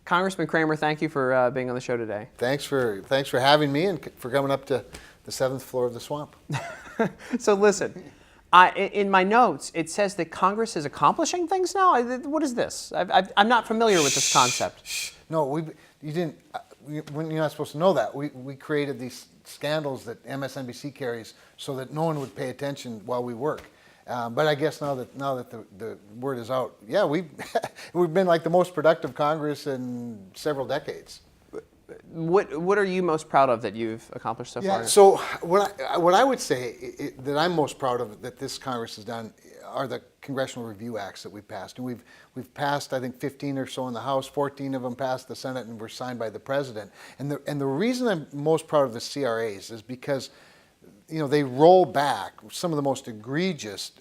Congressman Cramer, thank you for being on the show today. Thanks for having me and for coming up to the 7th floor of the swamp. So listen, in my notes, it says that Congress is accomplishing things now. What is this? I'm not familiar with this concept. No, you didn't. You're not supposed to know that. We created these scandals that MSNBC carries so that no one would pay attention while we work. But I guess now that the word is out, yeah, we've been like the most productive Congress in several decades. What are you most proud of that you've accomplished so far? So what I would say that I'm most proud of that this Congress has done are the Congressional Review Acts that we've passed. And we've passed, I think, 15 or so in the House, 14 of them passed the Senate and were signed by the President. And the reason I'm most proud of the CRAs is because they roll back some of the most egregious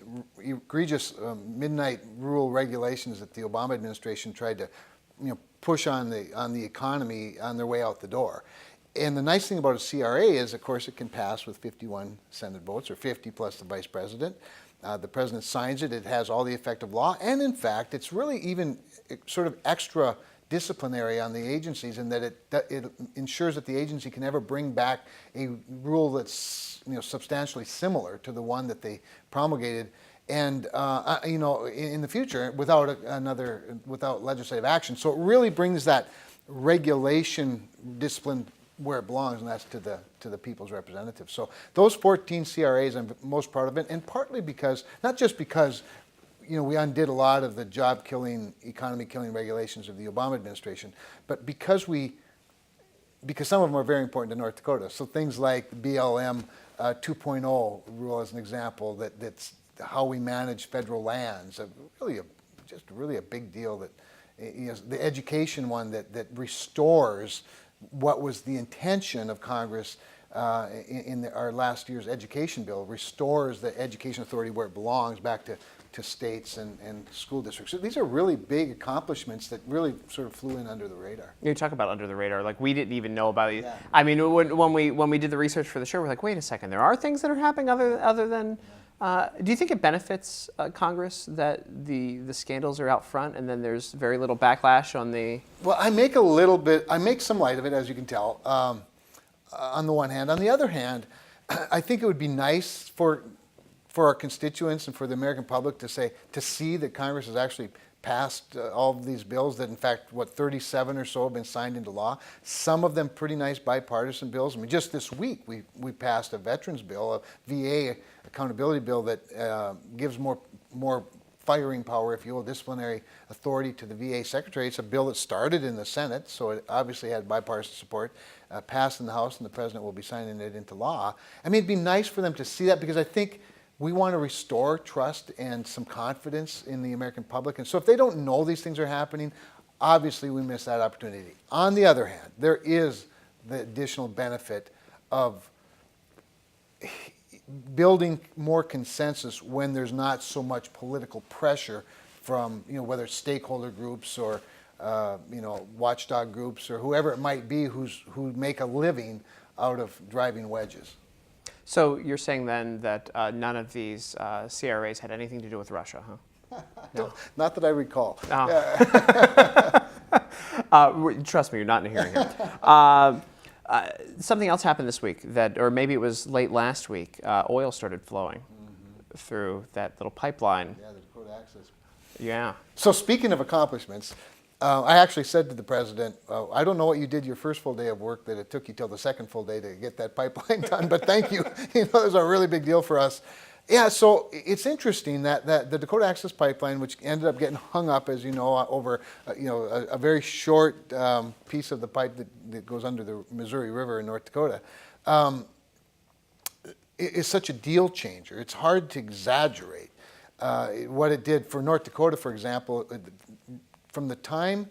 midnight rule regulations that the Obama administration tried to push on the economy on their way out the door. And the nice thing about a CRA is, of course, it can pass with 51 Senate votes, or 50 plus the Vice President. The President signs it. It has all the effect of law. And in fact, it's really even sort of extra disciplinary on the agencies in that it ensures that the agency can never bring back a rule that's substantially similar to the one that they promulgated, and in the future without legislative action. So it really brings that regulation discipline where it belongs, and that's to the people's representatives. So those 14 CRAs I'm most proud of it, and partly because, not just because we undid a lot of the job-killing, economy-killing regulations of the Obama administration, but because some of them are very important to North Dakota. So things like the BLM 2.0 rule, as an example, that's how we manage federal lands, really a big deal. That the education one that restores what was the intention of Congress in our last year's education bill, restores the education authority where it belongs back to states and school districts. So these are really big accomplishments that really sort of flew in under the radar. You talk about under the radar, like we didn't even know about it. Yeah. I mean, when we did the research for the show, we're like, wait a second, there are things that are happening other than. Do you think it benefits Congress that the scandals are out front and then there's very little backlash on the? Well, I make some light of it, as you can tell, on the one hand. On the other hand, I think it would be nice for our constituents and for the American public to see that Congress has actually passed all of these bills, that in fact, 37 or so have been signed into law. Some of them pretty nice bipartisan bills. I mean, just this week we passed a veterans bill, a VA accountability bill that gives more firing power, if you will, disciplinary authority to the VA secretary. It's a bill that started in the Senate, so it obviously had bipartisan support, passed in the House, and the President will be signing it into law. I mean, it'd be nice for them to see that, because I think we want to restore trust and some confidence in the American public. And so if they don't know these things are happening, obviously we miss that opportunity. On the other hand, there is the additional benefit of building more consensus when there's not so much political pressure from, whether it's stakeholder groups or, watchdog groups or whoever it might be who make a living out of driving wedges. So you're saying then that none of these CRAs had anything to do with Russia, huh? No. Not that I recall. Trust me, you're not in a hearing here. Something else happened this week, or maybe it was late last week. Oil started flowing through that little pipeline. Yeah, the Dakota Access. Yeah. So speaking of accomplishments, I actually said to the President, I don't know what you did your first full day of work, that it took you till the second full day to get that pipeline done, but thank you. It was a really big deal for us. Yeah, so it's interesting that the Dakota Access Pipeline, which ended up getting hung up, as you know, over a very short piece of the pipe that goes under the Missouri River in North Dakota, is such a deal changer. It's hard to exaggerate what it did for North Dakota, for example. From the time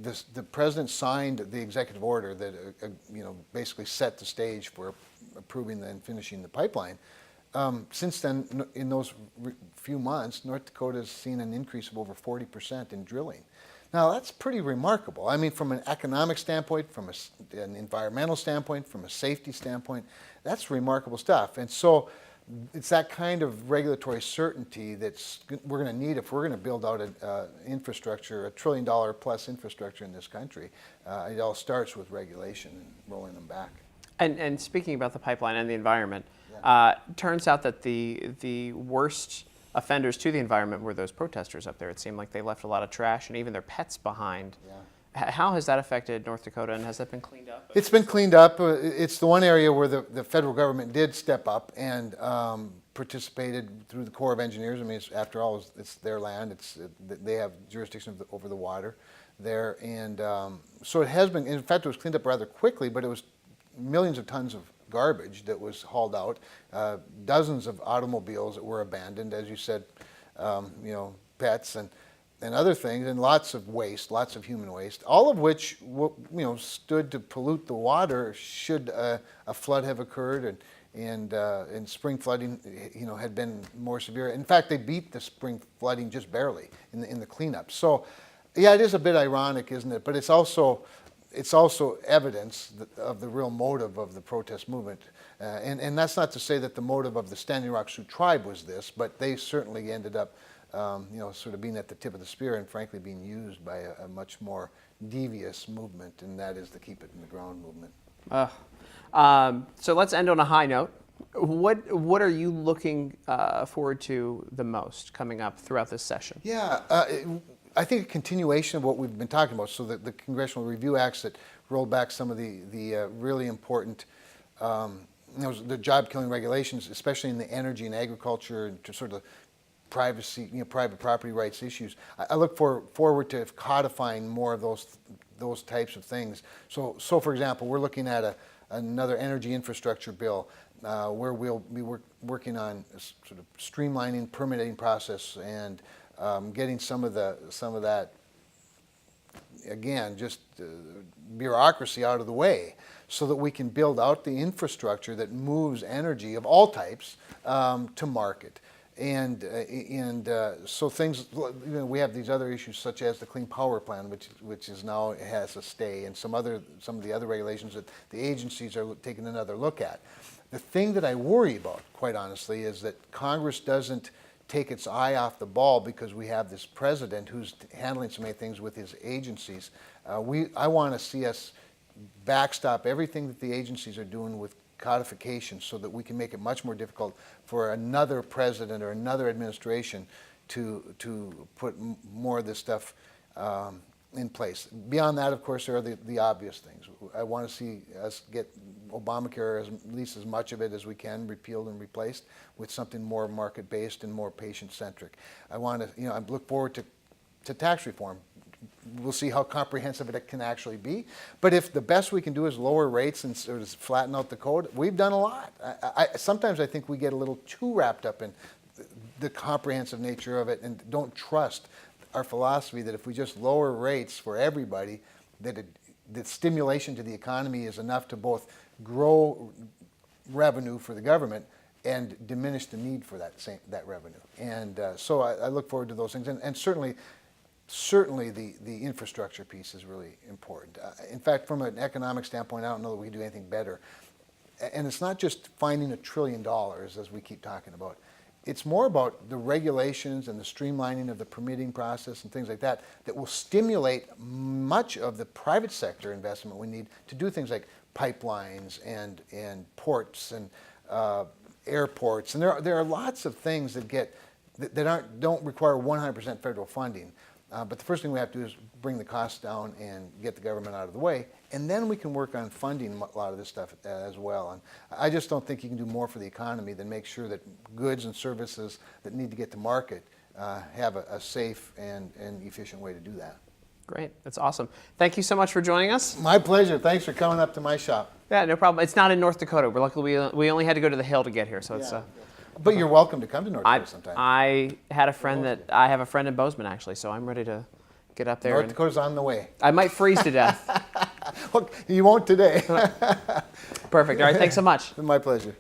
the President signed the executive order that basically set the stage for approving and finishing the pipeline, since then, in those few months, North Dakota has seen an increase of over 40% in drilling. Now, that's pretty remarkable. I mean, from an economic standpoint, from an environmental standpoint, from a safety standpoint, that's remarkable stuff. And so it's that kind of regulatory certainty we're going to need if we're going to build out an infrastructure, $1 trillion plus infrastructure in this country. It all starts with regulation and rolling them back. And speaking about the pipeline and the environment, turns out that the worst offenders to the environment were those protesters up there. It seemed like they left a lot of trash and even their pets behind. Yeah. How has that affected North Dakota, and has that been cleaned up? It's been cleaned up. It's the one area where the federal government did step up and participated through the Corps of Engineers. I mean, after all, it's their land. They have jurisdiction over the water there. And so it has been, in fact, it was cleaned up rather quickly, but it was millions of tons of garbage that was hauled out, dozens of automobiles that were abandoned, as you said, pets and other things, and lots of waste, lots of human waste, all of which stood to pollute the water should a flood have occurred and spring flooding had been more severe. In fact, they beat the spring flooding just barely in the cleanup. So yeah, it is a bit ironic, isn't it? But it's also evidence of the real motive of the protest movement. And that's not to say that the motive of the Standing Rock Sioux tribe was this, but they certainly ended up sort of being at the tip of the spear and frankly being used by a much more devious movement, and that is the Keep It in the Ground movement. So let's end on a high note. What are you looking forward to the most coming up throughout this session? Yeah, I think a continuation of what we've been talking about. So the Congressional Review Acts that rolled back some of the really important the job-killing regulations, especially in the energy and agriculture and to sort of privacy, private property rights issues. I look forward to codifying more of those types of things. So for example, we're looking at another energy infrastructure bill where we'll be working on sort of streamlining permitting process and getting some of that, again, just bureaucracy out of the way so that we can build out the infrastructure that moves energy of all types to market. And so things, we have these other issues such as the Clean Power Plan, which is now has a stay, and some of the other regulations that the agencies are taking another look at. The thing that I worry about, quite honestly, is that Congress doesn't take its eye off the ball because we have this president who's handling so many things with his agencies. I want to see us backstop everything that the agencies are doing with codification so that we can make it much more difficult for another president or another administration to put more of this stuff in place. Beyond that, of course, there are the obvious things. I want to see us get Obamacare, at least as much of it as we can, repealed and replaced with something more market-based and more patient-centric. I want to, I look forward to tax reform. We'll see how comprehensive it can actually be. But if the best we can do is lower rates and sort of flatten out the code, we've done a lot. Sometimes I think we get a little too wrapped up in the comprehensive nature of it and don't trust our philosophy that if we just lower rates for everybody, that stimulation to the economy is enough to both grow revenue for the government and diminish the need for that revenue. And so I look forward to those things. And certainly the infrastructure piece is really important. In fact, from an economic standpoint, I don't know that we can do anything better. And it's not just finding $1 trillion, as we keep talking about. It's more about the regulations and the streamlining of the permitting process and things like that that will stimulate much of the private sector investment we need to do things like pipelines and ports and airports. And there are lots of things that don't require 100% federal funding. But the first thing we have to do is bring the costs down and get the government out of the way, and then we can work on funding a lot of this stuff as well. And I just don't think you can do more for the economy than make sure that goods and services that need to get to market have a safe and efficient way to do that. Great, that's awesome. Thank you so much for joining us. My pleasure. Thanks for coming up to my shop. Yeah, no problem. It's not in North Dakota. We're luckily we only had to go to the Hill to get here, so it's. But you're welcome to come to North Dakota sometime. I have a friend in Bozeman actually, so I'm ready to get up there. North Dakota's on the way. I might freeze to death. Well, you won't today. Perfect. All right, thanks so much. My pleasure.